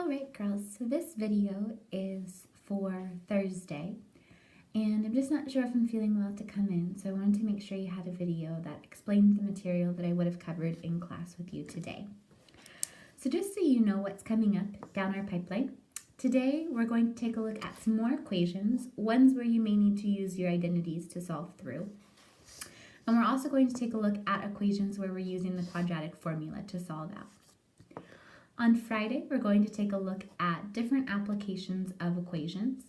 Alright girls, so this video is for Thursday, and I'm just not sure if I'm feeling well to come in, so I wanted to make sure you had a video that explained the material that I would have covered in class with you today. So just so you know what's coming up down our pipeline, today we're going to take a look at some more equations, ones where you may need to use your identities to solve through. And we're also going to take a look at equations where we're using the quadratic formula to solve out. On Friday, we're going to take a look at different applications of equations.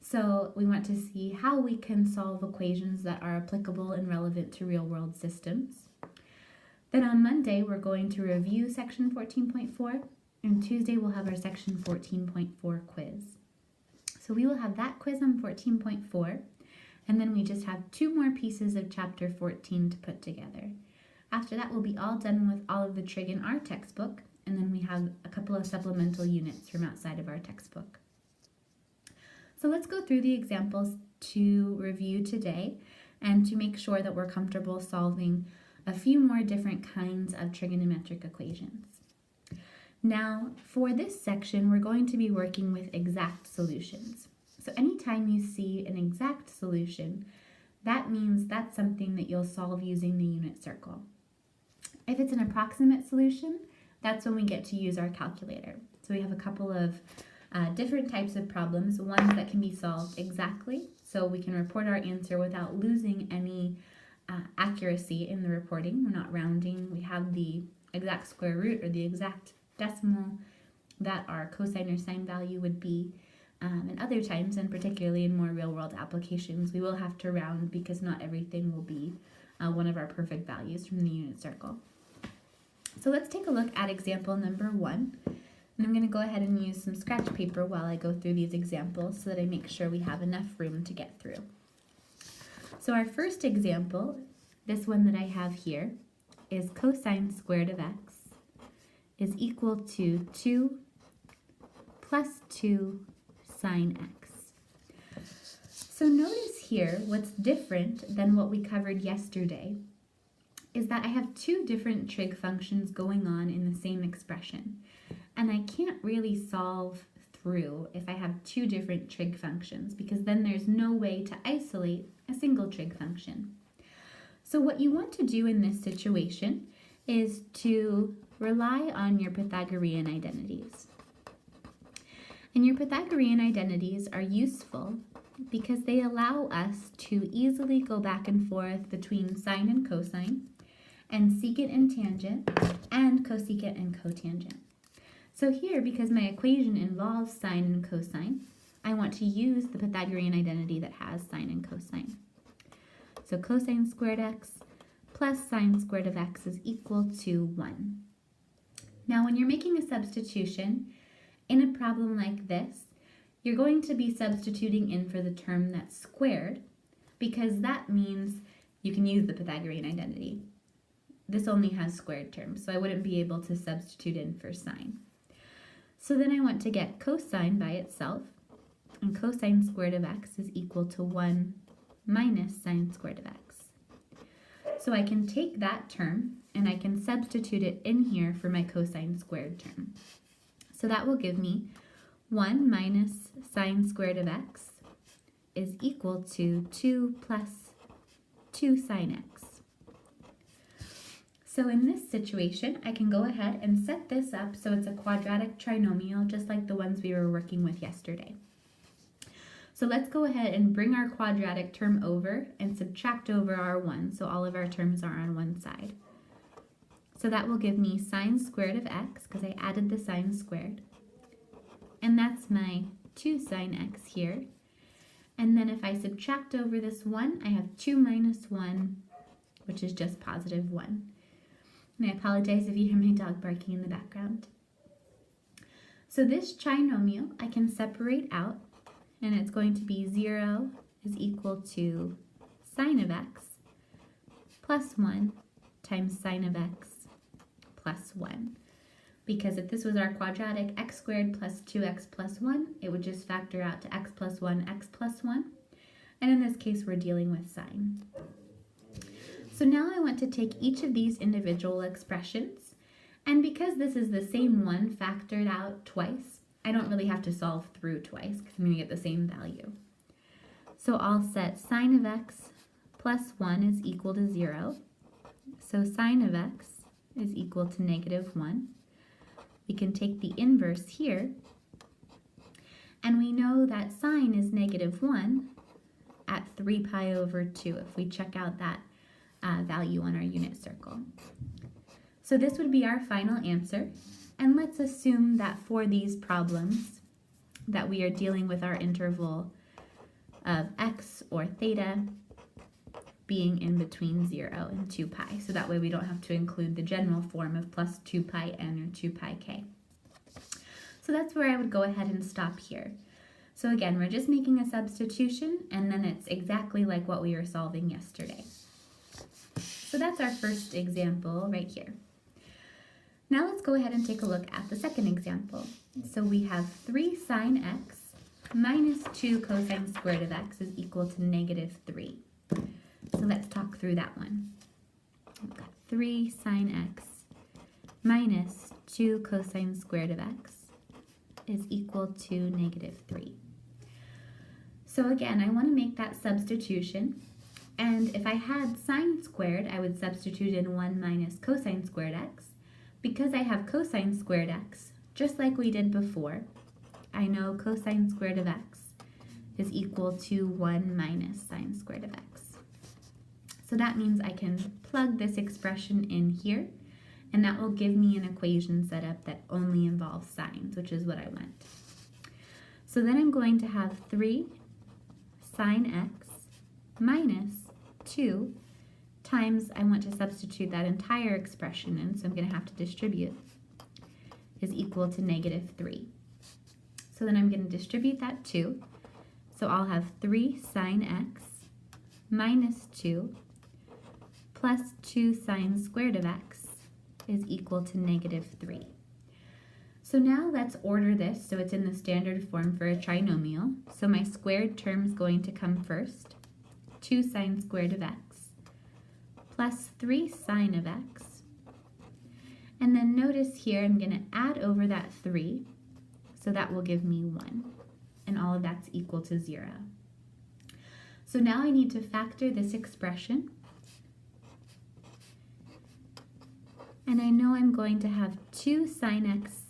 So we want to see how we can solve equations that are applicable and relevant to real-world systems. Then on Monday, we're going to review section 14.4, and Tuesday we'll have our section 14.4 quiz. So we will have that quiz on 14.4, and then we just have two more pieces of chapter 14 to put together. After that, we'll be all done with all of the trig in our textbook, and then we have a couple of supplemental units from outside of our textbook. So let's go through the examples to review today and to make sure that we're comfortable solving a few more different kinds of trigonometric equations. Now, for this section, we're going to be working with exact solutions. So anytime you see an exact solution, that means that's something that you'll solve using the unit circle. If it's an approximate solution, that's when we get to use our calculator. So we have a couple of different types of problems, ones that can be solved exactly, so we can report our answer without losing any accuracy in the reporting. We're not rounding. We have the exact square root or the exact decimal that our cosine or sine value would be. And other times, and particularly in more real-world applications, we will have to round because not everything will be one of our perfect values from the unit circle. So let's take a look at example number 1. And I'm going to go ahead and use some scratch paper while I go through these examples so that I make sure we have enough room to get through. So our first example, this one that I have here, is cosine squared of x is equal to 2 plus 2 sine x. So notice here what's different than what we covered yesterday is that I have two different trig functions going on in the same expression. And I can't really solve through if I have two different trig functions because then there's no way to isolate a single trig function. So what you want to do in this situation is to rely on your Pythagorean identities. And your Pythagorean identities are useful because they allow us to easily go back and forth between sine and cosine, and secant and tangent, and cosecant and cotangent. So here, because my equation involves sine and cosine, I want to use the Pythagorean identity that has sine and cosine. So cosine squared x plus sine squared of x is equal to 1. Now, when you're making a substitution in a problem like this, you're going to be substituting in for the term that's squared because that means you can use the Pythagorean identity. This only has squared terms, so I wouldn't be able to substitute in for sine. So then I want to get cosine by itself, and cosine squared of x is equal to 1 minus sine squared of x. So I can take that term, and I can substitute it in here for my cosine squared term. So that will give me 1 minus sine squared of x is equal to 2 plus 2 sine x. So in this situation, I can go ahead and set this up so it's a quadratic trinomial, just like the ones we were working with yesterday. So let's go ahead and bring our quadratic term over and subtract over our 1, so all of our terms are on one side. So that will give me sine squared of x, because I added the sine squared. And that's my 2 sine x here. And then if I subtract over this 1, I have 2 minus 1, which is just positive 1. And I apologize if you hear my dog barking in the background. So this trinomial I can separate out, and it's going to be 0 is equal to sine of x plus 1 times sine of x plus 1. Because if this was our quadratic x squared plus 2x plus 1, it would just factor out to x plus 1, x plus 1. And in this case, we're dealing with sine. So now I want to take each of these individual expressions, and because this is the same one factored out twice, I don't really have to solve through twice because I'm going to get the same value. So I'll set sine of x plus 1 is equal to 0. So sine of x is equal to negative 1. We can take the inverse here, and we know that sine is negative 1 at 3 pi over 2 if we check out that value on our unit circle. So this would be our final answer, and let's assume that for these problems that we are dealing with our interval of x or theta being in between 0 and 2 pi. So that way we don't have to include the general form of plus 2 pi n or 2 pi k. So that's where I would go ahead and stop here. So again, we're just making a substitution, and then it's exactly like what we were solving yesterday. So that's our first example right here. Now let's go ahead and take a look at the second example. So we have 3 sine x minus 2 cosine squared of x is equal to negative 3. So let's talk through that one. We've got 3 sine x minus 2 cosine squared of x is equal to negative 3. So again, I want to make that substitution. And if I had sine squared, I would substitute in 1 minus cosine squared x. Because I have cosine squared x, just like we did before, I know cosine squared of x is equal to 1 minus sine squared of x. So that means I can plug this expression in here, and that will give me an equation set up that only involves sines, which is what I want. So then I'm going to have 3 sine x minus 2 times, I want to substitute that entire expression in, so I'm going to have to distribute, is equal to negative 3. So then I'm going to distribute that 2. So I'll have 3 sine x minus 2 plus 2 sine squared of x is equal to negative 3. So now let's order this so it's in the standard form for a trinomial. So my squared term is going to come first, 2 sine squared of x plus 3 sine of x. And then notice here I'm going to add over that 3, so that will give me 1. And all of that's equal to 0. So now I need to factor this expression. And I know I'm going to have 2 sine x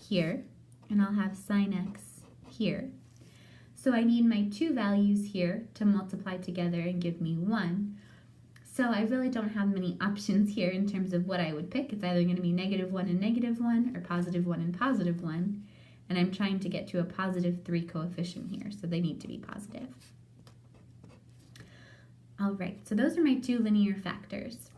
here, and I'll have sine x here. So I need my two values here to multiply together and give me 1. So I really don't have many options here in terms of what I would pick. It's either going to be negative 1 and negative 1, or positive 1 and positive 1. And I'm trying to get to a positive 3 coefficient here, so they need to be positive. All right, so those are my two linear factors.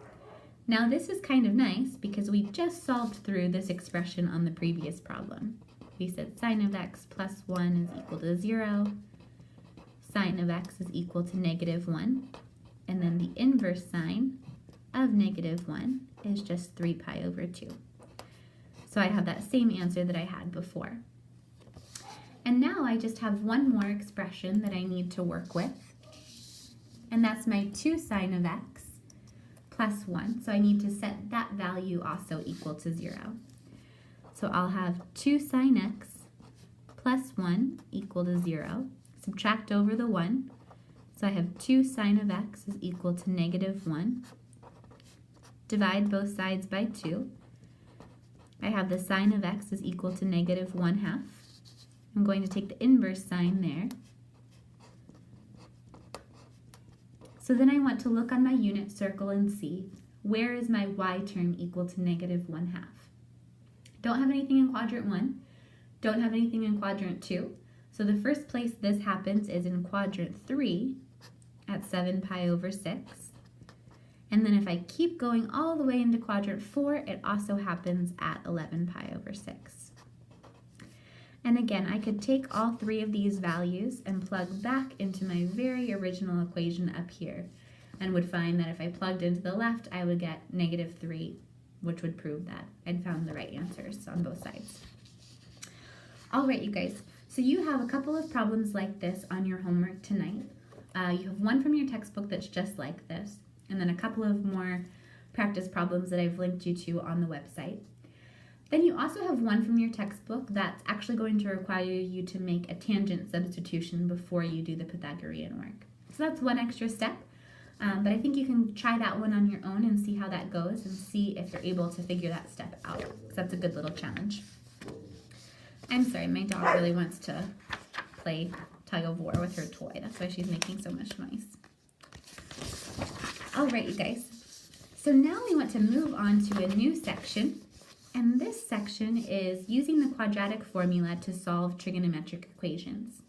Now this is kind of nice because we just solved through this expression on the previous problem. We said sine of x plus 1 is equal to 0, sine of x is equal to negative 1, and then the inverse sine of negative 1 is just 3 pi over 2. So I have that same answer that I had before. And now I just have one more expression that I need to work with, and that's my 2 sine of x plus 1. So I need to set that value also equal to 0. So I'll have 2 sine x plus 1 equal to 0. Subtract over the 1. So I have 2 sine of x is equal to negative 1. Divide both sides by 2. I have the sine of x is equal to negative 1/2. I'm going to take the inverse sine there. So then I want to look on my unit circle and see where is my y term equal to negative 1/2. Don't have anything in quadrant 1, don't have anything in quadrant 2. So the first place this happens is in quadrant 3 at 7 pi over 6. And then if I keep going all the way into quadrant 4, it also happens at 11 pi over 6. And again, I could take all three of these values and plug back into my very original equation up here, and would find that if I plugged into the left, I would get negative 3, which would prove that I'd found the right answers on both sides. All right, you guys, so you have a couple of problems like this on your homework tonight. You have one from your textbook that's just like this, and then a couple of more practice problems that I've linked you to on the website. Then you also have one from your textbook that's actually going to require you to make a tangent substitution before you do the Pythagorean work. So that's one extra step, but I think you can try that one on your own and see how that goes and see if you're able to figure that step out, because that's a good little challenge. I'm sorry, my dog really wants to play tug of war with her toy. That's why she's making so much noise. All right, you guys. So now we want to move on to a new section. And this section is using the quadratic formula to solve trigonometric equations.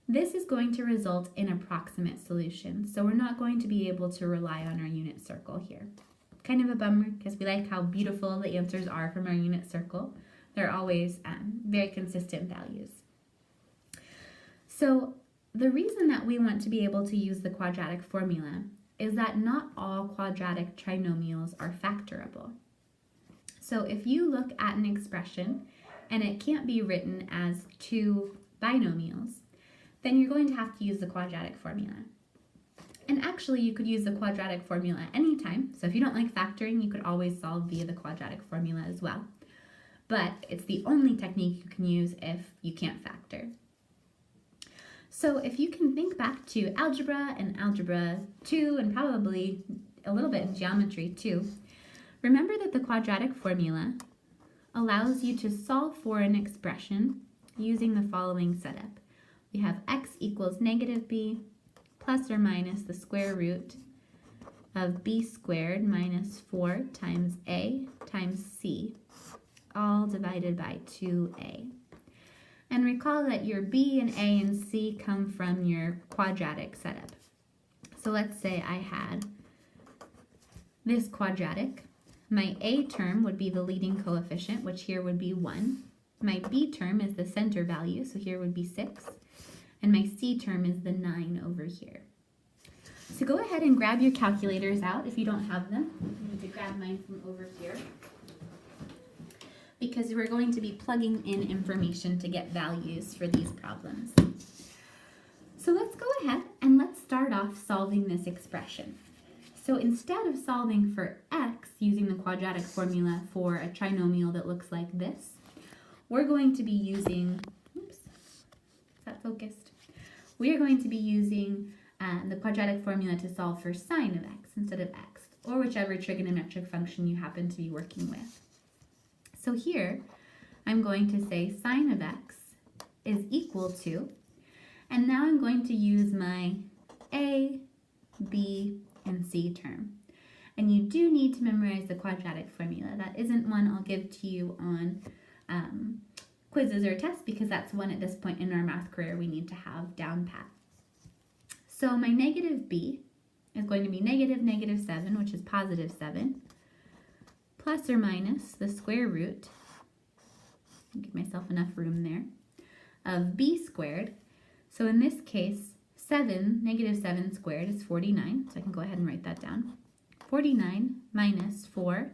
This is going to result in approximate solutions, so we're not going to be able to rely on our unit circle here. Kind of a bummer, because we like how beautiful the answers are from our unit circle. They're always very consistent values. So the reason that we want to be able to use the quadratic formula is that not all quadratic trinomials are factorable. So if you look at an expression and it can't be written as two binomials, then you're going to have to use the quadratic formula. And actually you could use the quadratic formula anytime. So if you don't like factoring, you could always solve via the quadratic formula as well. But it's the only technique you can use if you can't factor. So if you can think back to algebra and algebra 2 and probably a little bit in geometry too, remember that the quadratic formula allows you to solve for an expression using the following setup. We have x equals negative b plus or minus the square root of b squared minus 4 times a times c, all divided by 2a. And recall that your b and a and c come from your quadratic setup. So let's say I had this quadratic. My a term would be the leading coefficient, which here would be 1. My b term is the center value, so here would be 6. And my c term is the 9 over here. So go ahead and grab your calculators out if you don't have them. I need to grab mine from over here, because we're going to be plugging in information to get values for these problems. So let's go ahead and let's start off solving this expression. So instead of solving for x using the quadratic formula for a trinomial that looks like this, we're going to be using, oops, is that focused? We are going to be using the quadratic formula to solve for sine of x instead of x, or whichever trigonometric function you happen to be working with. So here, I'm going to say sine of x is equal to, and now I'm going to use my a, b, and c term. And you do need to memorize the quadratic formula. That isn't one I'll give to you on quizzes or tests, because that's one at this point in our math career we need to have down pat. So my negative b is going to be negative 7, which is positive 7, plus or minus the square root, give myself enough room there, of b squared. So in this case, negative 7 squared is 49, so I can go ahead and write that down. 49 minus 4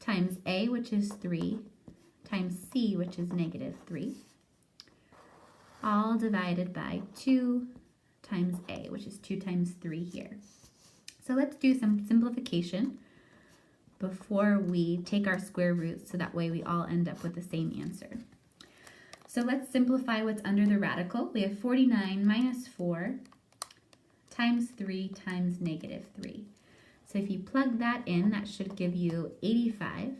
times a, which is 3, times c, which is negative 3, all divided by 2 times a, which is 2 times 3 here. So let's do some simplification before we take our square roots, so that way we all end up with the same answer. So let's simplify what's under the radical. We have 49 minus 4 times 3 times negative 3. So if you plug that in, that should give you 85,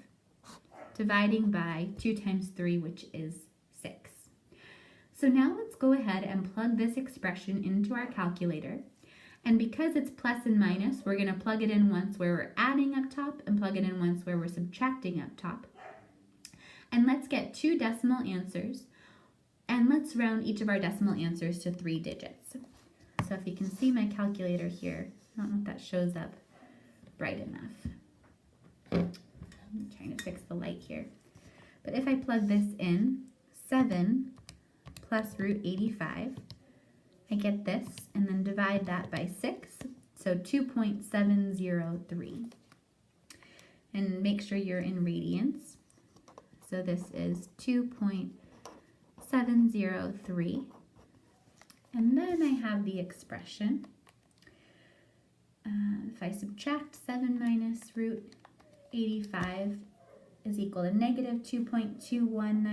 dividing by 2 times 3, which is 6. So now let's go ahead and plug this expression into our calculator. And because it's plus and minus, we're going to plug it in once where we're adding up top and plug it in once where we're subtracting up top. And let's get 2 decimal answers. And let's round each of our decimal answers to 3 digits. So if you can see my calculator here, I don't know if that shows up bright enough. I'm trying to fix the light here. But if I plug this in, 7 plus root 85, I get this, and then divide that by 6, so 2.703. And make sure you're in radians. So this is 2.703. And then I have the expression. If I subtract 7 minus root 85, is equal to negative 2.219